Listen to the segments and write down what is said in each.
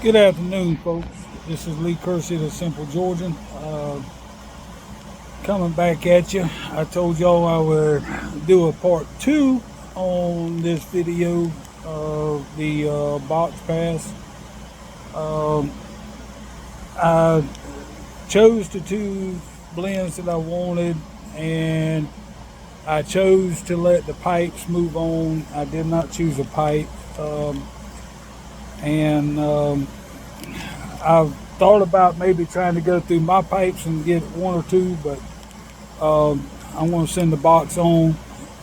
Good afternoon, folks. This is Lee Kersey, the Simple Georgian, coming back at you. I told y'all I would do a part 2 on this video of the box pass. I chose the two blends that I wanted, and I chose to let the pipes move on. I did not choose a pipe. I've thought about maybe trying to go through my pipes and get one or two, but I'm going to send the box on,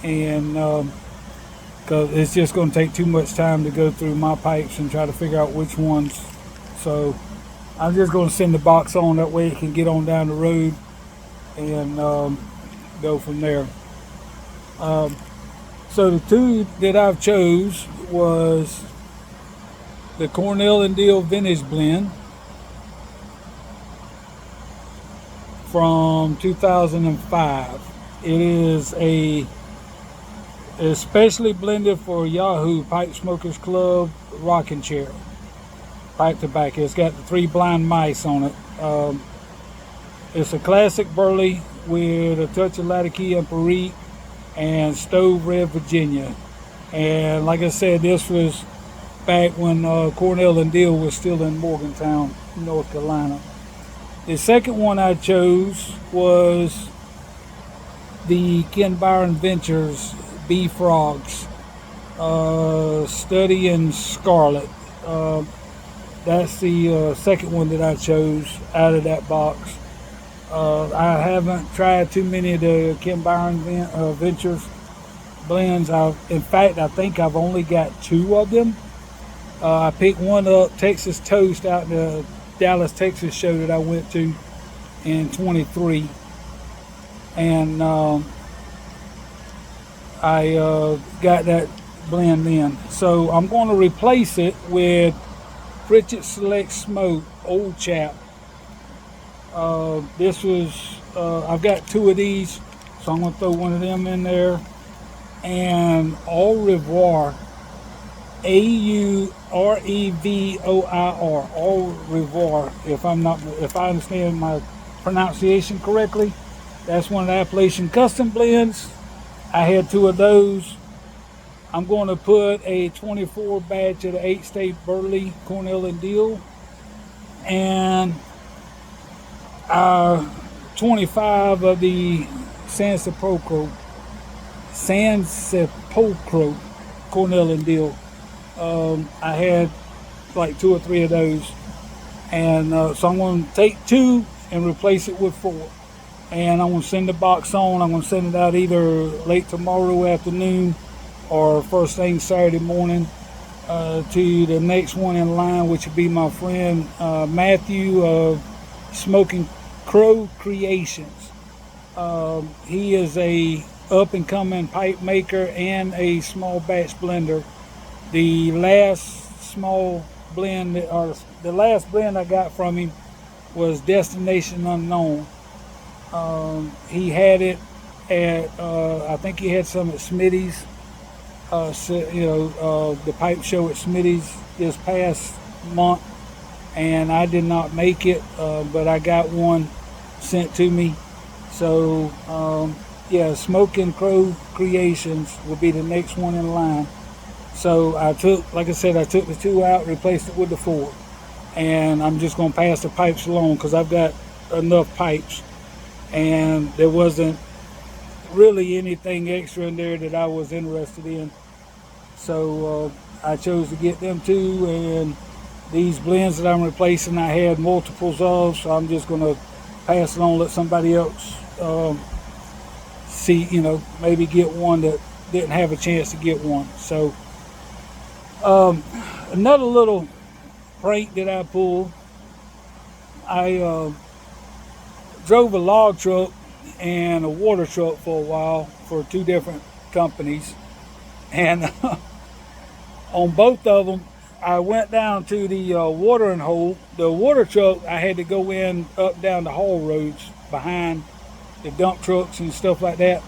and because it's just going to take too much time to go through my pipes and try to figure out which ones. So I'm just going to send the box on, that way it can get on down the road and go from there. So the two that I've chose was the Cornell and Deal Vintage Blend from 2005. It is especially blended for YABO Pipe Smokers Club rocking chair pipe tobacco. It's got the 3 blind mice on it. It's a classic burley with a touch of Latakia and Perique and Stove Red Virginia. And like I said, this was back when Cornell and Deal was still in Morgantown, North Carolina. The second one I chose was the Ken Byron Ventures Bee Frogs Study in Scarlet. That's the second one that I chose out of that box. I haven't tried too many of the Ken Byron Ventures blends. In fact, I think I've only got 2 of them. I picked one up, Texas Toast, out in the Dallas, Texas show that I went to in 23, and I got that blend in. So I'm going to replace it with Pritchett Select Smoke Old Chap. This was I've got 2 of these, so I'm going to throw one of them in there. And Au Revoir, Aurevoir, Au Revoir, if I understand my pronunciation correctly. That's one of the Appalachian Custom blends. I had 2 of those. I'm going to put a 24 batch of the 8-state Burley Cornell and Deal, and 25 of the San Sepulcro Cornell and Deal. I had like 2 or 3 of those, and so I'm going to take 2 and replace it with 4, and I'm going to send the box on. I'm going to send it out either late tomorrow afternoon or first thing Saturday morning to the next one in line, which would be my friend Matthew of Smoking Crow Creations. He is a up and coming pipe maker and a small batch blender. The last small blend, or the last blend I got from him, was Destination Unknown. He had it at, I think he had some at Smitty's, the pipe show at Smitty's this past month, and I did not make it, but I got one sent to me. So, Smoking Crow Creations will be the next one in line. So I took the 2 out, replaced it with the 4, and I'm just going to pass the pipes along because I've got enough pipes, and there wasn't really anything extra in there that I was interested in. So I chose to get them 2, and these blends that I'm replacing I had multiples of, so I'm just going to pass it on, let somebody else see, maybe get one that didn't have a chance to get one. So another little prank that I pulled, I drove a log truck and a water truck for a while for 2 different companies, and on both of them I went down to the watering hole. The water truck, I had to go in up down the haul roads behind the dump trucks and stuff like that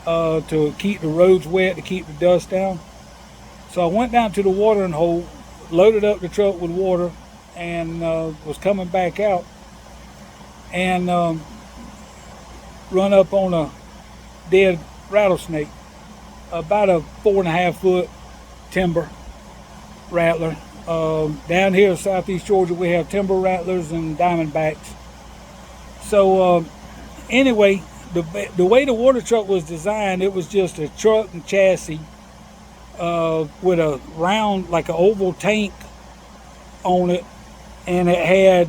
to keep the roads wet, to keep the dust down. So I went down to the watering hole, loaded up the truck with water, and was coming back out and run up on a dead rattlesnake, about a 4.5 foot timber rattler. Down here in southeast Georgia, we have timber rattlers and diamondbacks. So anyway, the way the water truck was designed, it was just a truck and chassis with a round, like an oval tank on it, and it had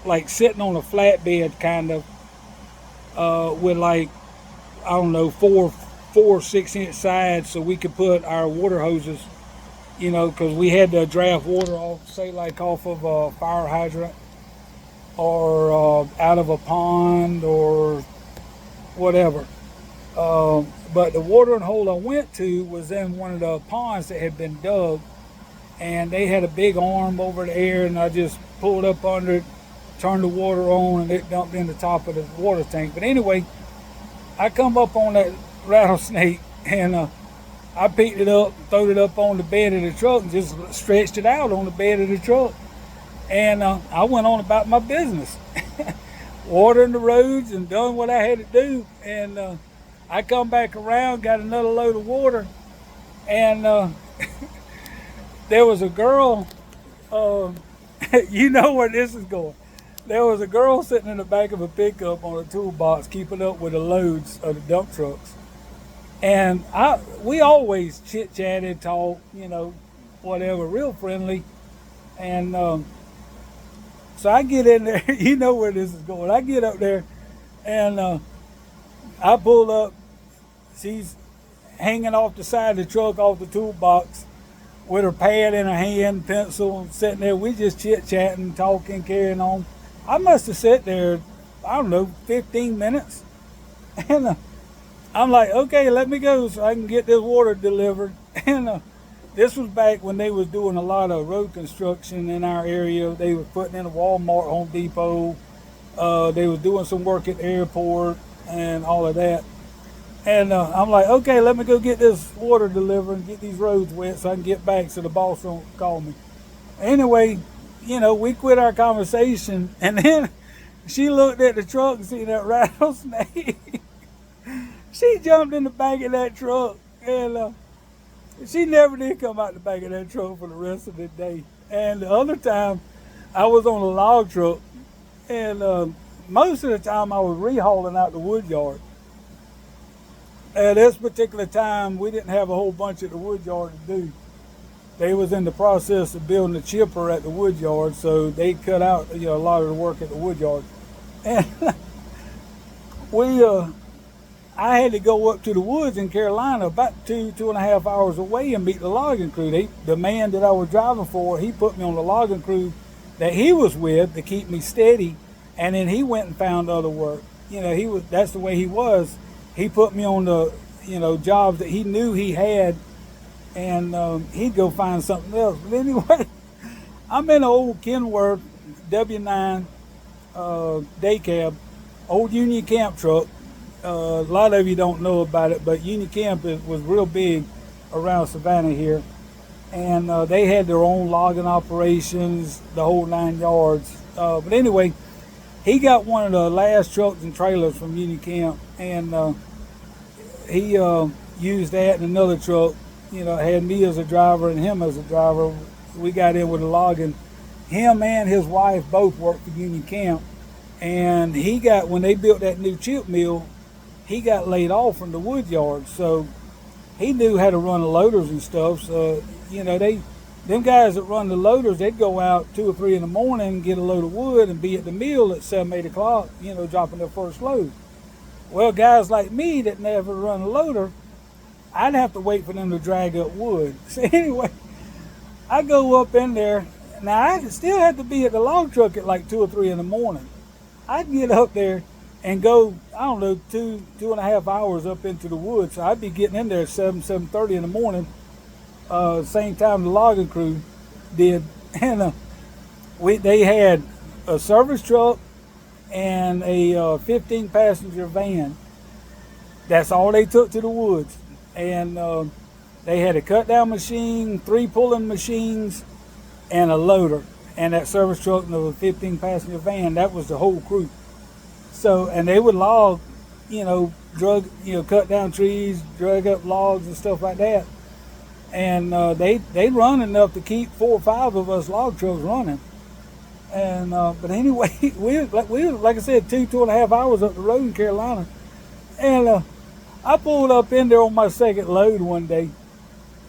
like sitting on a flatbed kind of with like, I don't know, four 6-inch sides, so we could put our water hoses, because we had to draft water off, say like off of a fire hydrant or out of a pond or whatever. But the watering hole I went to was in one of the ponds that had been dug, and they had a big arm over the air, and I just pulled up under it, turned the water on, and it dumped in the top of the water tank. But anyway, I come up on that rattlesnake, and I picked it up, throwed it up on the bed of the truck, and just stretched it out on the bed of the truck. And I went on about my business, watering the roads and done what I had to do. And I come back around, got another load of water, and there was a girl, you know where this is going. There was a girl sitting in the back of a pickup on a toolbox keeping up with the loads of the dump trucks. And we always chit-chatted, talk, whatever, real friendly. And so I get in there, you know where this is going. I get up there, and I pull up. She's hanging off the side of the truck, off the toolbox, with her pad in her hand, pencil, sitting there. We just chit-chatting, talking, carrying on. I must have sat there, I don't know, 15 minutes. And I'm like, okay, let me go so I can get this water delivered. And this was back when they was doing a lot of road construction in our area. They were putting in a Walmart, Home Depot. They was doing some work at the airport and all of that. And I'm like, okay, let me go get this water delivered and get these roads wet so I can get back so the boss don't call me. Anyway, we quit our conversation, and then she looked at the truck and seen that rattlesnake. She jumped in the back of that truck, and she never did come out the back of that truck for the rest of the day. And the other time, I was on a log truck, and most of the time I was rehauling out the wood yard. At this particular time, we didn't have a whole bunch at the wood yard to do. They was in the process of building a chipper at the wood yard, so they cut out a lot of the work at the wood yard. And I had to go up to the woods in Carolina, about 2.5 hours away, and meet the logging crew. The man that I was driving for, he put me on the logging crew that he was with to keep me steady, and then he went and found other work. That's the way he was. He put me on the jobs that he knew he had, and he'd go find something else. But anyway, I'm in an old Kenworth W9 day cab, old Union Camp truck. A lot of you don't know about it, but Union Camp was real big around Savannah here, and they had their own logging operations, the whole 9 yards. But anyway, he got one of the last trucks and trailers from Union Camp, and he used that in another truck. Had me as a driver and him as a driver. We got in with the logging. Him and his wife both worked for Union Camp, and when they built that new chip mill, he got laid off from the wood yard, so he knew how to run the loaders and stuff. So them guys that run the loaders, they'd go out 2 or 3 in the morning, get a load of wood, and be at the mill at 7, 8 o'clock, dropping their first load. Well, guys like me that never run a loader, I'd have to wait for them to drag up wood. So anyway, I go up in there. Now, I still have to be at the log truck at like 2 or 3 in the morning. I'd get up there and go, I don't know, 2.5 hours up into the woods. So I'd be getting in there at 7:30 in the morning, same time the logging crew did. And they had a service truck and a 15-passenger van. That's all they took to the woods. And they had a cut-down machine, 3 pulling machines, and a loader. and that service truck and the 15 passenger van, that was the whole crew. So, and they would log, cut down trees, drag up logs and stuff like that. And they run enough to keep 4 or 5 of us log trucks running. And but anyway, we like I said, 2.5 hours up the road in Carolina, and I pulled up in there on my second load one day,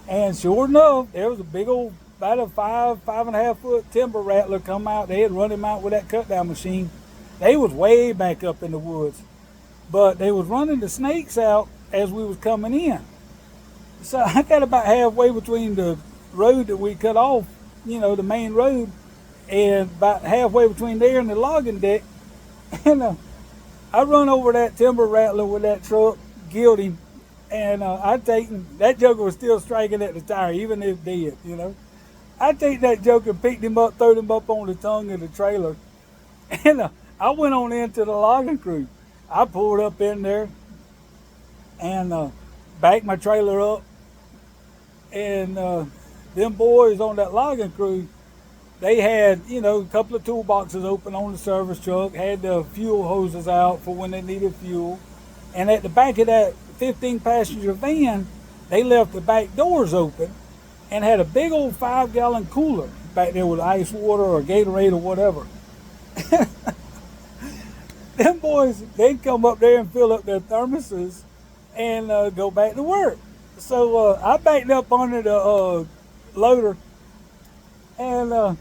and sure enough, there was a big old, about a 5.5 foot timber rattler come out. They had run him out with that cut down machine. They was way back up in the woods, but they was running the snakes out as we was coming in. So I got about halfway between the road that we cut off, the main road, and about halfway between there and the logging deck, and I run over that timber rattler with that truck, killed him, and I taken that joker was still striking at the tire, even if dead, I take that joker, picked him up, throwed him up on the tongue of the trailer, and I went on into the logging crew. I pulled up in there and backed my trailer up, and them boys on that logging crew, they had, a couple of toolboxes open on the service truck, had the fuel hoses out for when they needed fuel. And at the back of that 15 passenger van, they left the back doors open and had a big old 5-gallon cooler back there with ice water or Gatorade or whatever. Them boys, they'd come up there and fill up their thermoses and go back to work. So I backed up under the loader, and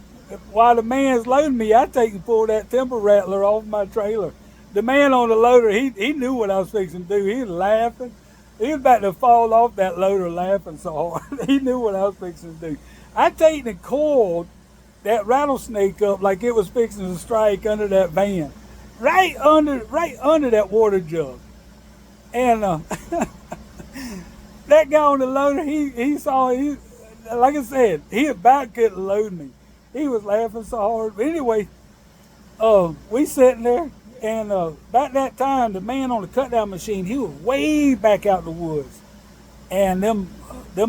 while the man's loading me, I take and pull that timber rattler off my trailer. The man on the loader, he knew what I was fixing to do. He was laughing. He was about to fall off that loader laughing so hard. He knew what I was fixing to do. I taken and coiled that rattlesnake up like it was fixing to strike under that van, right under that water jug. And that guy on the loader, he saw, like I said, he about couldn't load me. He was laughing so hard. But anyway, we sitting there, and about that time, the man on the cut down machine, he was way back out in the woods. And them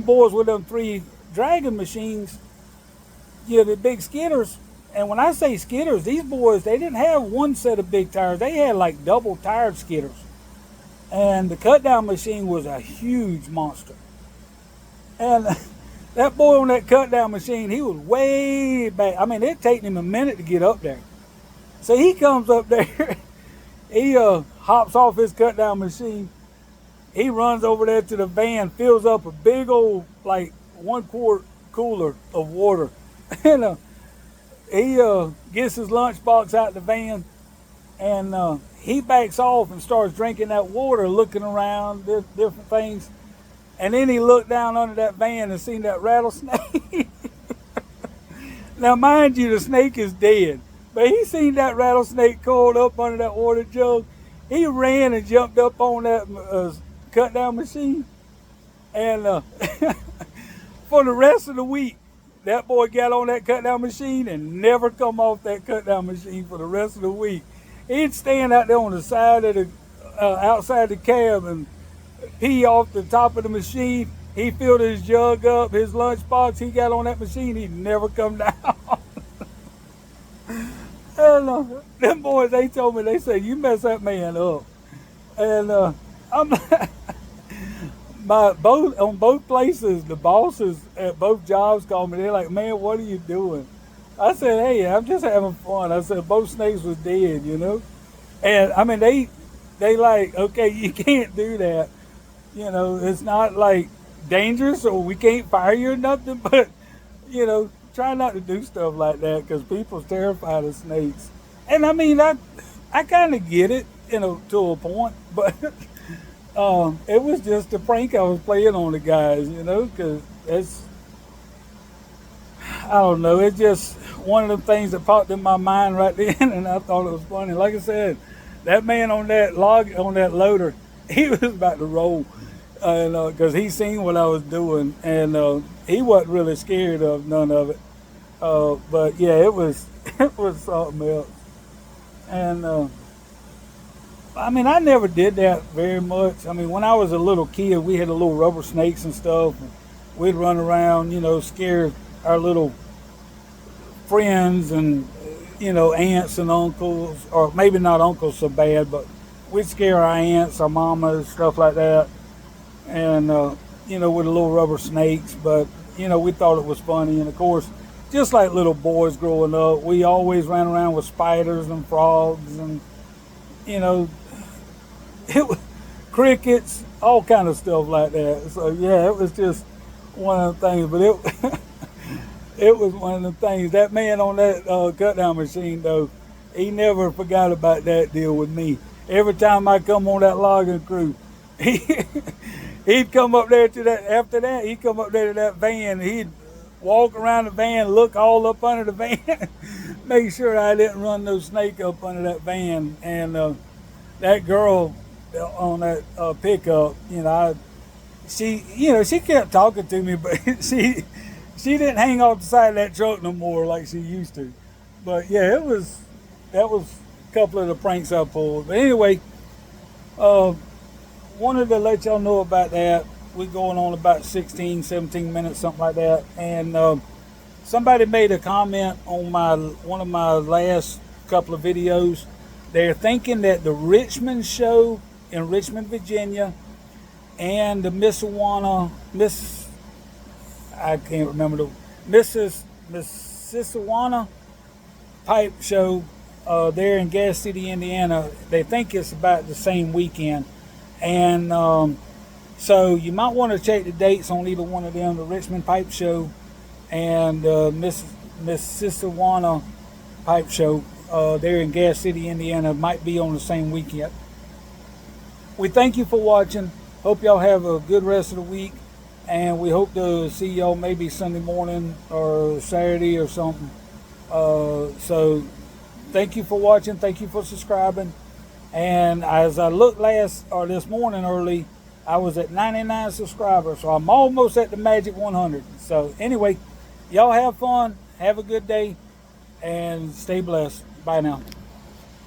boys with them 3 dragon machines, the big skidders. And when I say skidders, these boys, they didn't have one set of big tires. They had like double tired skidders. And the cut down machine was a huge monster. And that boy on that cut down machine, he was way back. I mean, it'd taken him a minute to get up there. So he comes up there, he hops off his cut down machine, he runs over there to the van, fills up a big old, like 1 quart cooler of water. And he gets his lunchbox out the van, and he backs off and starts drinking that water, looking around, different things. And then he looked down under that van and seen that rattlesnake. Now, mind you, the snake is dead. But he seen that rattlesnake coiled up under that water jug. He ran and jumped up on that cut down machine. And for the rest of the week, that boy got on that cut down machine and never come off that cut down machine for the rest of the week. He'd stand out there on the side of the, outside the cab and pee off the top of the machine. He filled his jug up, his lunchbox. He got on that machine. He'd never come down. And them boys, they told me, they said, you mess that man up. And I'm on both places, the bosses at both jobs called me. They're like, man, what are you doing? I said, hey, I'm just having fun. I said, both snakes was dead, And I mean, they like, okay, you can't do that. It's not like dangerous or we can't fire you or nothing, but, try not to do stuff like that because people's terrified of snakes. And I mean, I kind of get it, to a point, but it was just a prank I was playing on the guys, because I don't know, it's just one of the things that popped in my mind right then, and I thought it was funny. Like I said, that man on that loader, he was about to roll, because he seen what I was doing, and he wasn't really scared of none of it. But yeah, it was something else. And I mean, I never did that very much. I mean, when I was a little kid, we had the little rubber snakes and stuff. And we'd run around, scare our little friends and aunts and uncles, or maybe not uncles so bad, but we'd scare our aunts, our mamas, stuff like that, and with the little rubber snakes. But we thought it was funny, and of course, just like little boys growing up, we always ran around with spiders and frogs, and you know, it was crickets, all kind of stuff like that. So yeah, it was just one of the things. But it it was one of the things. That man on that cut down machine, though, he never forgot about that deal with me. Every time I come on that logging crew, he, he'd come up there to that. After that, he'd come up there to that van. He'd walk around the van, look all up under the van, make sure I didn't run no snake up under that van. And that girl on that pickup, she kept talking to me, but she didn't hang off the side of that truck no more like she used to. But yeah, that was a couple of the pranks I pulled. But anyway, wanted to let y'all know about that. We're going on about 16, 17 minutes, something like that. And somebody made a comment on one of my last couple of videos. They're thinking that the Richmond show in Richmond, Virginia, and the Mississauga pipe show there in Gas City, Indiana, they think it's about the same weekend. And so you might want to check the dates on either one of them, the Richmond Pipe Show and Mississauga Pipe Show there in Gas City, Indiana, might be on the same weekend. We thank you for watching. Hope y'all have a good rest of the week, and we hope to see y'all maybe Sunday morning or Saturday or something. So thank you for watching. Thank you for subscribing. And as I looked this morning early, I was at 99 subscribers, so I'm almost at the magic 100. So anyway, y'all have fun, have a good day, and stay blessed. Bye now.